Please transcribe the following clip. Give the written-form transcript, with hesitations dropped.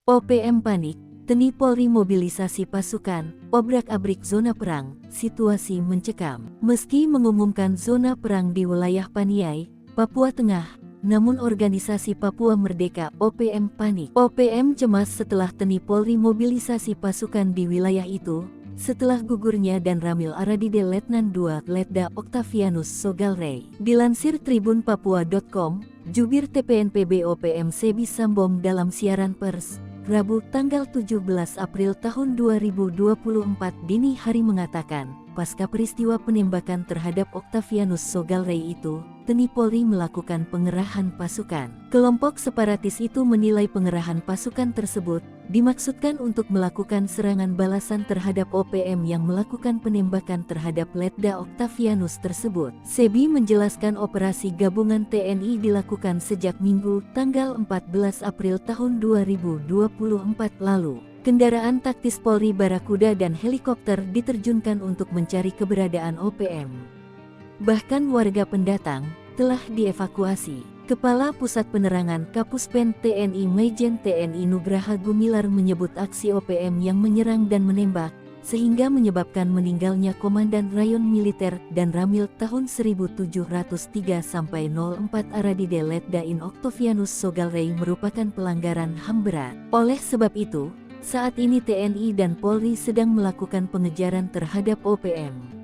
OPM panik, TNI Polri mobilisasi pasukan, obrak-abrik zona perang, situasi mencekam. Meski mengumumkan zona perang di wilayah Paniai, Papua Tengah, namun organisasi Papua Merdeka (OPM) panik. OPM cemas setelah TNI Polri mobilisasi pasukan di wilayah itu, setelah gugurnya dan Ramil Aradide Letnan II Letda Octavianus Sogalrey. Dilansir tribunpapua.com, jubir TPNPB OPM Sebi Sambom dalam siaran pers Rabu tanggal 17 April tahun 2024 dini hari mengatakan, pasca peristiwa penembakan terhadap Octavianus Sogalrey itu, TNI Polri melakukan pengerahan pasukan. Kelompok separatis itu menilai pengerahan pasukan tersebut dimaksudkan untuk melakukan serangan balasan terhadap OPM yang melakukan penembakan terhadap Letda Octavianus tersebut. Sebi menjelaskan operasi gabungan TNI dilakukan sejak Minggu tanggal 14 April tahun 2024 lalu. Kendaraan taktis Polri Barakuda dan helikopter diterjunkan untuk mencari keberadaan OPM. Bahkan warga pendatang telah dievakuasi. Kepala Pusat Penerangan Kapuspen TNI Majen TNI Nugraha Gumilar menyebut aksi OPM yang menyerang dan menembak, sehingga menyebabkan meninggalnya Komandan Rayon Militer dan Ramil tahun 1703-04 Aradide Letdain Octavianus Sogalrey merupakan pelanggaran HAM berat. Oleh sebab itu, saat ini TNI dan Polri sedang melakukan pengejaran terhadap OPM.